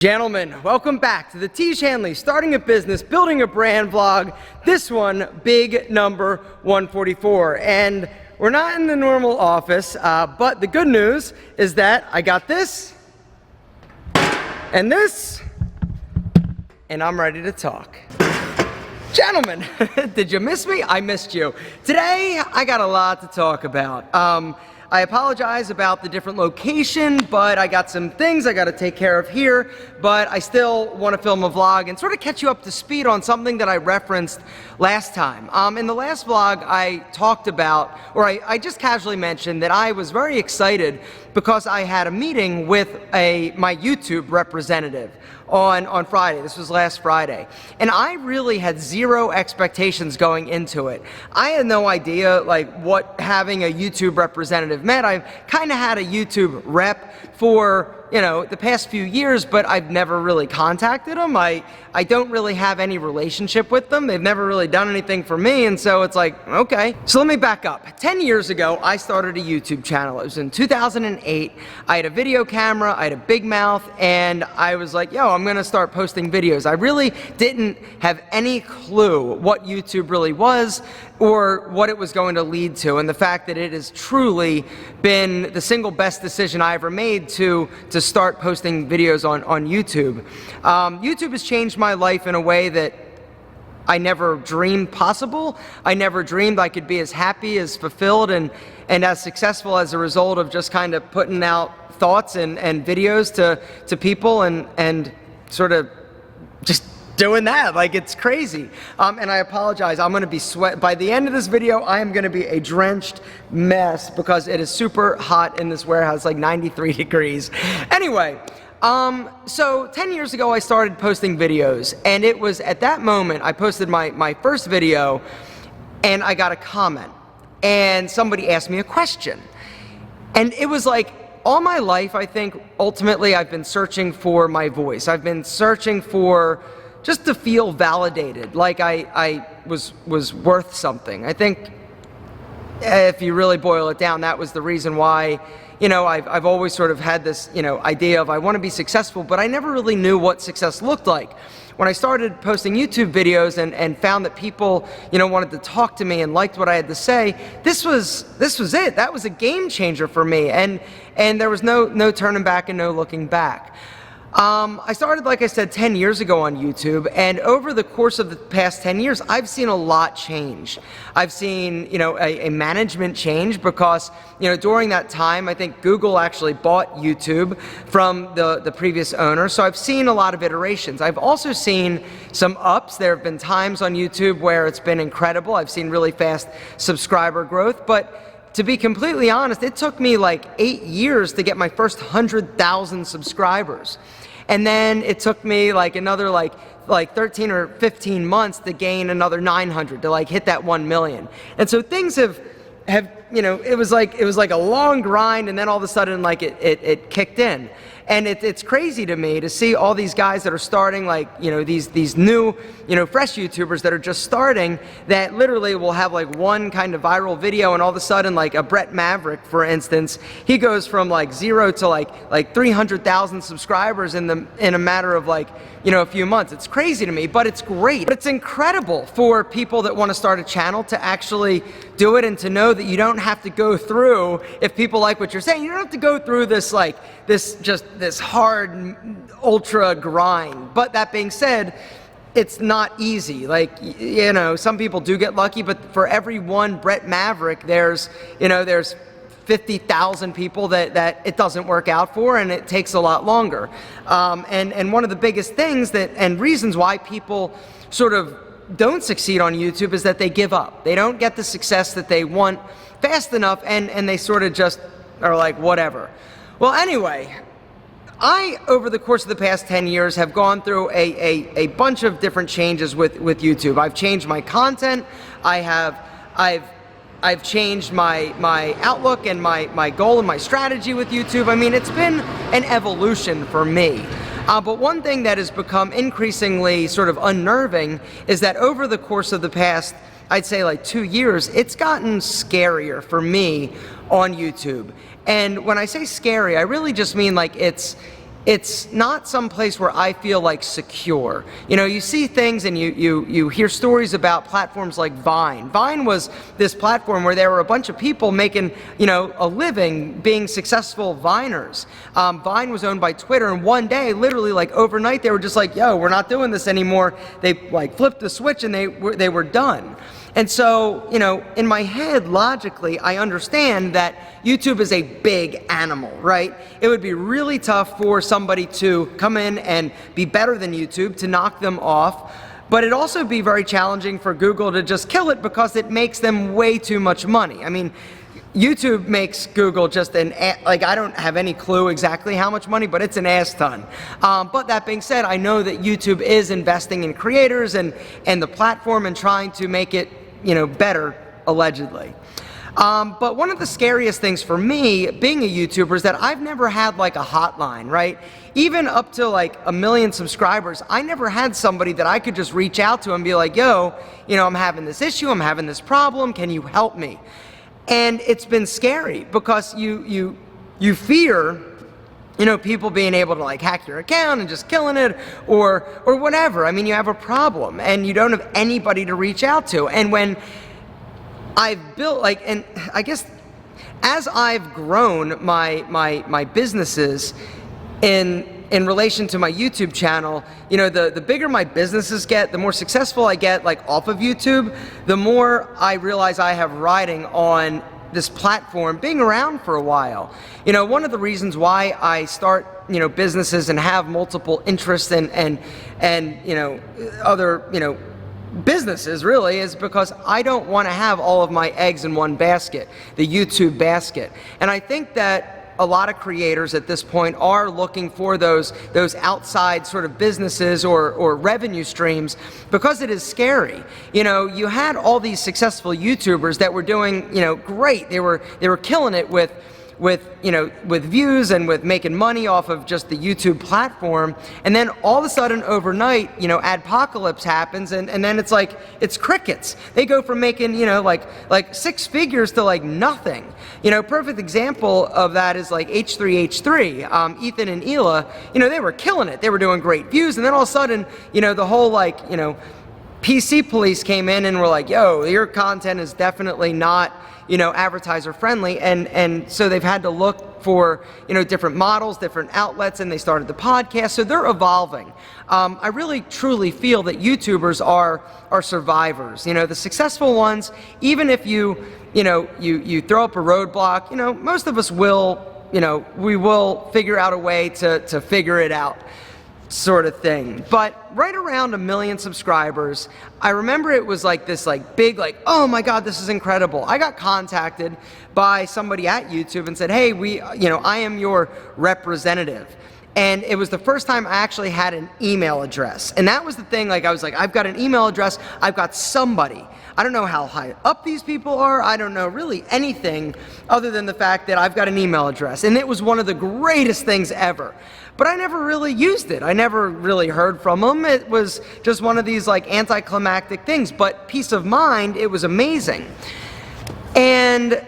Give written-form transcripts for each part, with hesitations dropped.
Gentlemen, welcome back to the Tiege Hanley Starting a Business, Building a Brand vlog. This one, big number 144. And we're not in the normal office, but the good news is that I got this, and this, and I'm ready to talk. Gentlemen, did you miss me? I missed you. Today, I got a lot to talk about. I apologize about the different location, but I got some things I got to take care of here, but I still want to film a vlog and sort of catch you up to speed on something that I referenced last time. In the last vlog, I talked about, or I just casually mentioned that I was very excited because I had a meeting with my YouTube representative on Friday. This was last Friday. And I really had zero expectations going into it. I had no idea like what having a YouTube representative meant. I've kind of had a YouTube rep for, you know, the past few years, but I've never really contacted them. I don't really have any relationship with them. They've never really done anything for me, and so it's like, okay. So let me back up. 10 years ago, I started a YouTube channel. It was in 2008. I had a video camera, I had a big mouth, and I was like, yo, I'm gonna start posting videos. I really didn't have any clue what YouTube really was or what it was going to lead to, and the fact that it has truly been the single best decision I ever made to start posting videos on YouTube. YouTube has changed my life in a way that I never dreamed possible. I never dreamed I could be as happy, as fulfilled, and as successful as a result of just kind of putting out thoughts and videos to people and sort of just doing that. Like, it's crazy. And I apologize. I'm going to be by the end of this video, I am going to be a drenched mess because it is super hot in this warehouse, like 93 degrees. Anyway, so 10 years ago, I started posting videos, and it was at that moment I posted my first video, and I got a comment, and somebody asked me a question. And it was like, all my life, I think, ultimately, I've been searching for my voice. I've been searching for just to feel validated, like I was worth something. I think if you really boil it down, that was the reason why, you know, I've always sort of had this, you know, idea of I want to be successful, but I never really knew what success looked like. When I started posting YouTube videos and found that people, you know, wanted to talk to me and liked what I had to say, this was it. That was a game changer for me, and there was no turning back and no looking back. I started, like I said, 10 years ago on YouTube, and over the course of the past 10 years, I've seen a lot change. I've seen, you know, a management change because, you know, during that time, I think Google actually bought YouTube from the previous owner, so I've seen a lot of iterations. I've also seen some ups. There have been times on YouTube where it's been incredible. I've seen really fast subscriber growth, but to be completely honest, it took me like 8 years to get my first 100,000 subscribers. And then it took me like another like 13 or 15 months to gain another 900 to like hit that 1 million. And so things have you know, it was like a long grind, and then all of a sudden like it kicked in. And it's crazy to me to see all these guys that are starting, like, you know, these new, you know, fresh YouTubers that are just starting, that literally will have like one kind of viral video, and all of a sudden, like a Brett Maverick, for instance, he goes from like 0 to like 300,000 subscribers in a matter of like, you know, a few months. It's crazy to me, but it's great. But it's incredible for people that want to start a channel to actually do it, and to know that you don't have to go through, if people like what you're saying, you don't have to go through this like this hard ultra grind. But that being said, it's not easy. Like, you know, some people do get lucky, but for every one Brett Maverick, there's 50,000 people that it doesn't work out for, and it takes a lot longer. And one of the biggest things and reasons why people sort of don't succeed on YouTube is that they give up. They don't get the success that they want fast enough, and they sort of just are like, whatever. Well, anyway, over the course of the past 10 years, have gone through a bunch of different changes with YouTube. I've changed my content. I've changed my outlook and my goal and my strategy with YouTube. I mean, it's been an evolution for me. But one thing that has become increasingly sort of unnerving is that over the course of the past, I'd say like 2 years, it's gotten scarier for me on YouTube. And when I say scary, I really just mean like it's it's not some place where I feel like secure. You know, you see things and you hear stories about platforms like Vine. Vine was this platform where there were a bunch of people making, you know, a living being successful Viners. Vine was owned by Twitter, and one day, literally like overnight, they were just like, yo, we're not doing this anymore. They like flipped the switch and they were done. And so, you know, in my head, logically, I understand that YouTube is a big animal, right? It would be really tough for somebody to come in and be better than YouTube, to knock them off. But it'd also be very challenging for Google to just kill it because it makes them way too much money. I mean, YouTube makes Google just like, I don't have any clue exactly how much money, but it's an ass ton. But that being said, I know that YouTube is investing in creators and the platform and trying to make it, you know, better, allegedly. But one of the scariest things for me, being a YouTuber, is that I've never had like a hotline, right? Even up to like 1 million subscribers, I never had somebody that I could just reach out to and be like, yo, you know, I'm having this issue, I'm having this problem, can you help me? And it's been scary because you fear, you know, people being able to like hack your account and just killing it or whatever. I mean, you have a problem and you don't have anybody to reach out to. And when I've built like, and I guess as I've grown my businesses in relation to my YouTube channel, you know, the bigger my businesses get, the more successful I get like off of YouTube, the more I realize I have riding on this platform being around for a while. You know, one of the reasons why I start, you know, businesses and have multiple interests and you know, other, you know, businesses really is because I don't want to have all of my eggs in one basket, the YouTube basket. And I think that a lot of creators at this point are looking for those outside sort of businesses or revenue streams because it is scary. You know, you had all these successful YouTubers that were doing, you know, great. They were killing it with you know, with views and with making money off of just the YouTube platform, and then all of a sudden overnight, you know, adpocalypse happens, and then it's like it's crickets. They go from making, you know, like 6 figures to like nothing. You know, perfect example of that is like H3H3, Ethan and Hila. You know, they were killing it. They were doing great views, and then all of a sudden, you know, the whole like, you know, PC police came in and were like, yo, your content is definitely not, you know, advertiser friendly, and so they've had to look for, you know, different models, different outlets, and they started the podcast. So they're evolving. I really truly feel that YouTubers are survivors. You know, the successful ones, even if you throw up a roadblock, you know, most of us will, you know, we will figure out a way to figure it out, sort of thing. But right around 1 million subscribers, I remember it was like this like big like, oh my God, this is incredible. I got contacted by somebody at YouTube and said, hey, you know, I am your representative. And it was the first time I actually had an email address. And that was the thing, like I was like, I've got an email address, I've got somebody. I don't know how high up these people are, I don't know really anything other than the fact that I've got an email address. And it was one of the greatest things ever. But I never really used it. I never really heard from them. It was just one of these like anticlimactic things, but peace of mind, it was amazing. And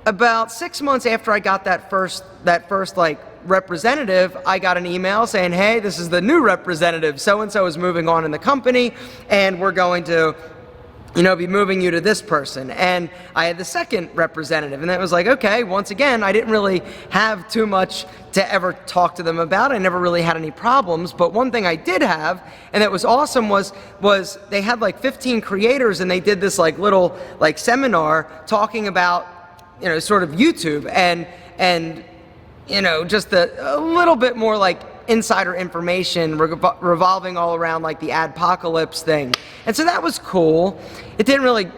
about 6 months after I got that first like representative, I got an email saying, hey, this is the new representative. So-and-so is moving on in the company, and we're going to, you know, be moving you to this person. And I had the second representative, and that was like, okay, once again, I didn't really have too much to ever talk to them about. I never really had any problems, but one thing I did have, and that was awesome, was they had like 15 creators, and they did this like little like seminar talking about, you know, sort of YouTube and you know, just a little bit more like insider information revolving all around like the adpocalypse thing. And so that was cool. It didn't really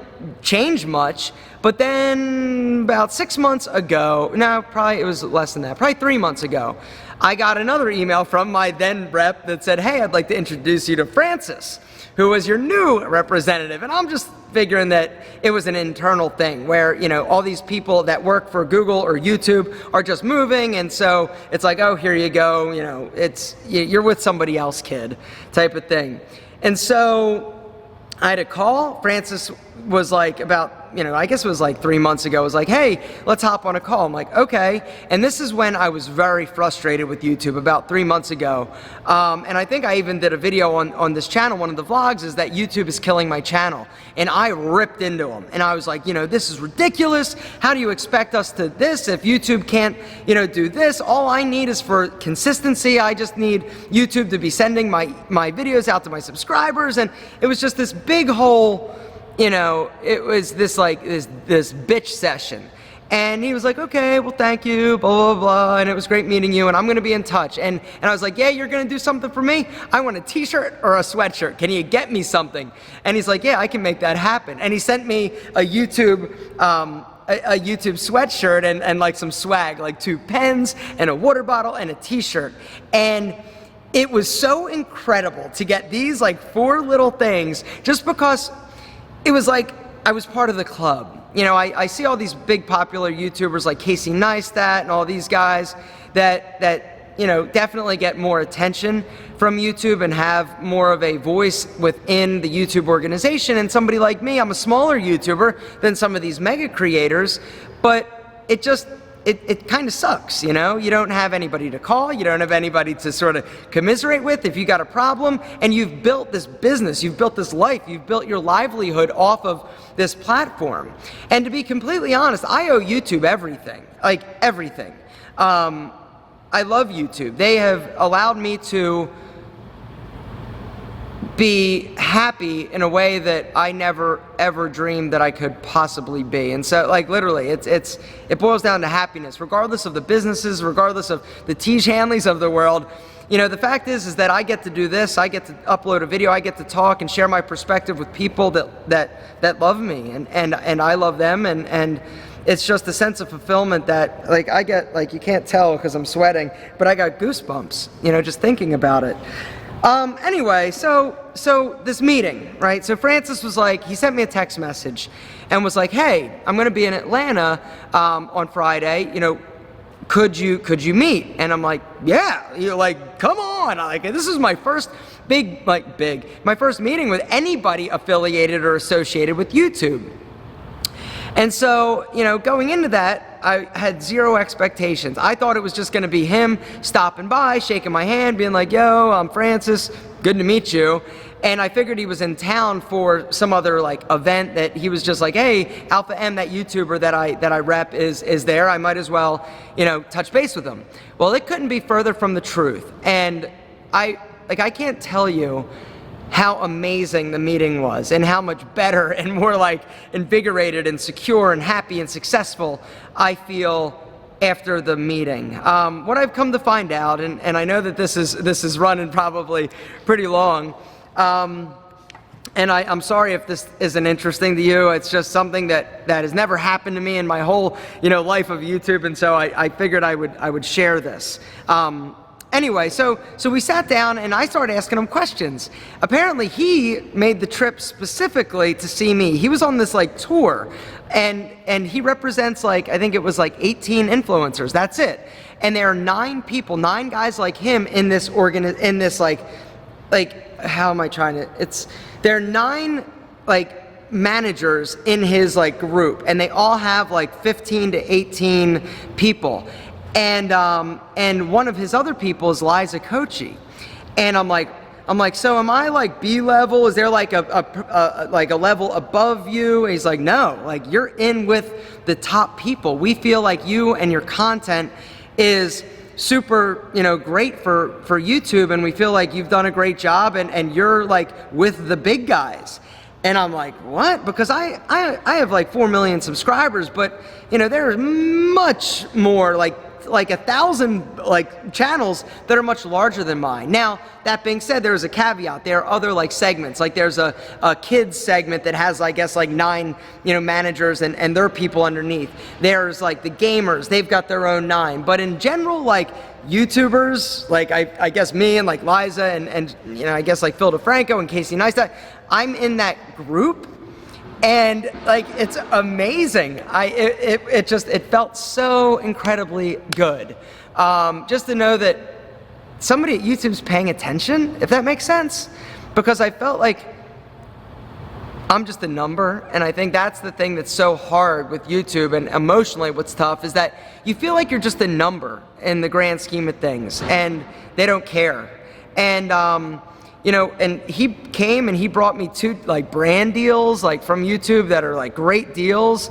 change much, but then about 6 months ago, no, probably it was less than that, probably 3 months ago, I got another email from my then rep that said, hey, I'd like to introduce you to Francis, who was your new representative. And I'm just figuring that it was an internal thing where, you know, all these people that work for Google or YouTube are just moving, and so it's like, oh, here you go, you know, you're with somebody else, kid, type of thing. And so I had a call. Francis was like about, I guess it was like 3 months ago, was like, hey, let's hop on a call. I'm like, okay. And this is when I was very frustrated with YouTube, about 3 months ago. And I think I even did a video on this channel, one of the vlogs, is that YouTube is killing my channel. And I ripped into them. And I was like, this is ridiculous. How do you expect us to this if YouTube can't, do this? All I need is for consistency. I just need YouTube to be sending my videos out to my subscribers. And it was just this big whole, it was this like this bitch session. And he was like, okay, well, thank you, blah, blah, blah, and it was great meeting you, and I'm going to be in touch. And I was like, yeah, you're going to do something for me? I want a t-shirt or a sweatshirt. Can you get me something? And he's like, yeah, I can make that happen. And he sent me a YouTube sweatshirt and like some swag, like 2 pens and a water bottle and a t-shirt. And it was so incredible to get these like 4 little things just because it was like I was part of the club. I see all these big popular YouTubers like Casey Neistat and all these guys that definitely get more attention from YouTube and have more of a voice within the YouTube organization. And somebody like me, I'm a smaller YouTuber than some of these mega creators, but it kind of sucks, You don't have anybody to call, you don't have anybody to sort of commiserate with if you got a problem, and you've built this business, you've built this life, you've built your livelihood off of this platform. And to be completely honest, I owe YouTube everything, like everything. I love YouTube. They have allowed me to be happy in a way that I never ever dreamed that I could possibly be. And so like literally it boils down to happiness, regardless of the businesses, regardless of the Tiege Hanleys of the world. The fact is that I get to do this, I get to upload a video, I get to talk and share my perspective with people that love me and I love them, and it's just a sense of fulfillment that like I get, like you can't tell because I'm sweating, but I got goosebumps, just thinking about it. Anyway, so this meeting, right? So Francis was like, he sent me a text message and was like, hey, I'm going to be in Atlanta on Friday, could you meet? And I'm like, yeah, like, come on. Like, this is my first my first meeting with anybody affiliated or associated with YouTube. And so, going into that, I had zero expectations. I thought it was just going to be him stopping by, shaking my hand, being like, yo, I'm Francis, good to meet you. And I figured he was in town for some other like event that he was just like, hey, Alpha M, that YouTuber that I rep is there. I might as well, touch base with him. Well, it couldn't be further from the truth. And I can't tell you how amazing the meeting was and how much better and more like invigorated and secure and happy and successful I feel after the meeting. What I've come to find out, and I know that this is running probably pretty long, and I'm sorry if this isn't interesting to you. It's just something that has never happened to me in my whole life of YouTube, and so I figured I would share this. Anyway, so we sat down and I started asking him questions. Apparently he made the trip specifically to see me. He was on this like tour and he represents like, I think it was like 18 influencers. That's it. And there are 9 people, 9 guys like him in this how am I trying to, there are 9 like managers in his like group, and they all have like 15 to 18 people. And one of his other people is Liza Kochi. And I'm like, so am I like B level? Is there like a level above you? And he's like, no, like you're in with the top people. We feel like you and your content is super, great for YouTube, and we feel like you've done a great job and you're like with the big guys. And I'm like, what? Because I have like 4 million subscribers, but there's much more like 1,000 like channels that are much larger than mine. Now, that being said, there's a caveat. There are other like segments. Like there's a kids segment that has, I guess, like 9 managers and their people underneath. There's like the gamers. They've got their own 9. But in general, like YouTubers, like I guess me and like Liza and I guess like Phil DeFranco and Casey Neistat, I'm in that group. And like, it's amazing. It felt so incredibly good. Just to know that somebody at YouTube's paying attention, if that makes sense. Because I felt like I'm just a number, and I think that's the thing that's so hard with YouTube, and emotionally what's tough is that you feel like you're just a number in the grand scheme of things, and they don't care. And you know, and he came and he brought me 2 like brand deals like from YouTube that are like great deals.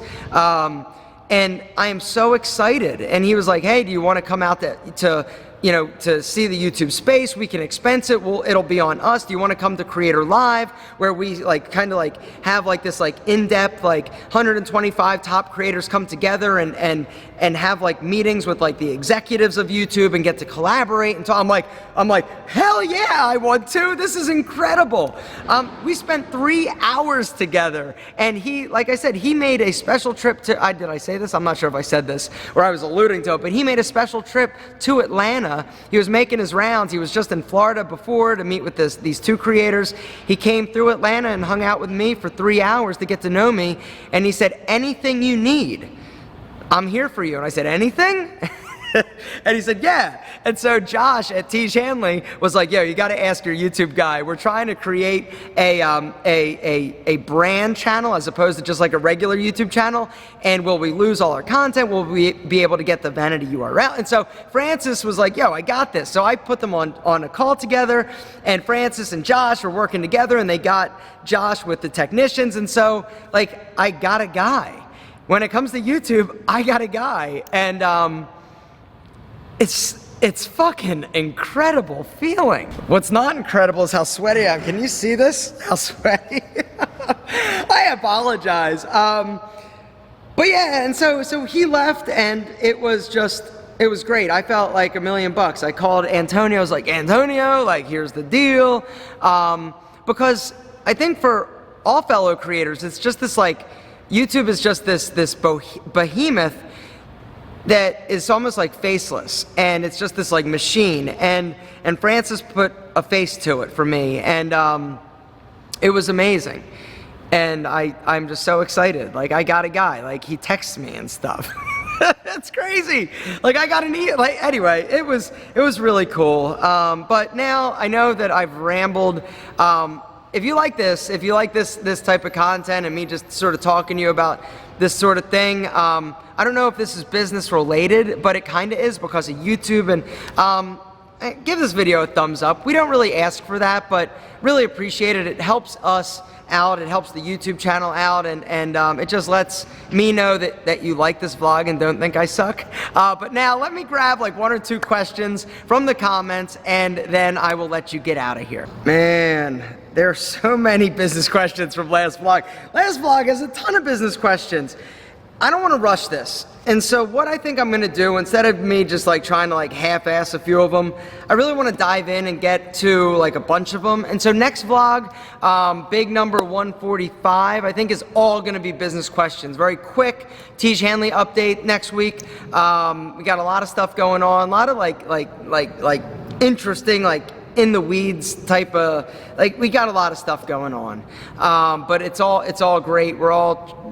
And I am so excited. And he was like, hey, do you want to come out to you know, to see the YouTube space? We can expense it. It'll be on us. Do you want to come to Creator Live, where we like kind of like have like this like in-depth like 125 top creators come together and have like meetings with like the executives of YouTube and get to collaborate? And so I'm like, hell yeah, I want to. This is incredible. We spent 3 hours together, and he, like I said, he made a special trip to, did I say this? I'm not sure if I said this or I was alluding to it, but he made a special trip to Atlanta. He was making his rounds. He was just in Florida before to meet with these 2 creators. He came through Atlanta and hung out with me for 3 hours to get to know me, and he said, anything you need, I'm here for you. And I said, anything? And he said, yeah. And so Josh at Tiege Hanley was like, yo, you got to ask your YouTube guy. We're trying to create a brand channel as opposed to just like a regular YouTube channel. And will we lose all our content? Will we be able to get the vanity URL? And so Francis was like, yo, I got this. So I put them on a call together, and Francis and Josh were working together, and they got Josh with the technicians. And so like, I got a guy. When it comes to YouTube, I got a guy. And it's fucking incredible feeling. What's not incredible is how sweaty I am. Can you see this? How sweaty? I apologize. But yeah, and so he left, and it was great. I felt like $1 million. I called Antonio. I was like, Antonio, like, here's the deal. Because I think for all fellow creators, it's just this like, YouTube is just this behemoth that is almost like faceless, and it's just this like machine, and Francis put a face to it for me, and it was amazing, and I'm just so excited. Like, I got a guy, like, he texts me and stuff. That's crazy. Like, I got like, anyway, it was really cool. But now I know that I've rambled. If you like this type of content and me just sort of talking to you about this sort of thing, I don't know if this is business related, but it kind of is because of YouTube. And give this video a thumbs up. We don't really ask for that, but really appreciate it. It helps us out. It helps the YouTube channel out, and it just lets me know that you like this vlog and don't think I suck. But now let me grab like 1 or 2 questions from the comments, and then I will let you get out of here. Man, there are so many business questions from last vlog. Last vlog has a ton of business questions. I don't want to rush this. And so what I think I'm going to do, instead of me just like trying to like half-ass a few of them, I really want to dive in and get to like a bunch of them. And so next vlog, big number 145, I think is all going to be business questions. Very quick Tiege Hanley update next week. We got a lot of stuff going on, a lot of like interesting, like in the weeds type of, like, we got a lot of stuff going on. But it's all great. We're all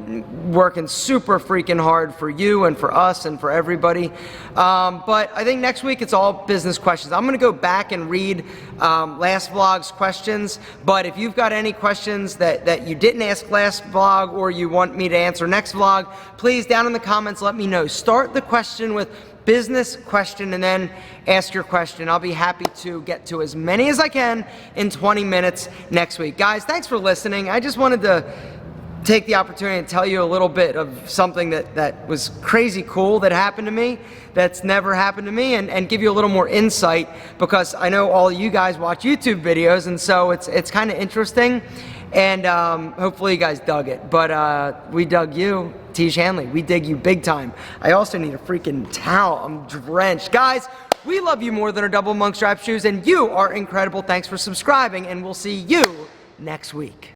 working super freaking hard for you and for us and for everybody. But I think next week it's all business questions. I'm gonna go back and read last vlog's questions, but if you've got any questions that you didn't ask last vlog or you want me to answer next vlog, please down in the comments let me know. Start the question with business question and then ask your question. I'll be happy to get to as many as I can in 20 minutes next week. Guys, thanks for listening. I just wanted to take the opportunity to tell you a little bit of something that was crazy cool that happened to me, that's never happened to me, and give you a little more insight, because I know all of you guys watch YouTube videos, and so it's kind of interesting, and hopefully you guys dug it. But we dug you, Tiege Hanley. We dig you big time. I also need a freaking towel. I'm drenched. Guys, we love you more than our double monk strap shoes, and you are incredible. Thanks for subscribing, and we'll see you next week.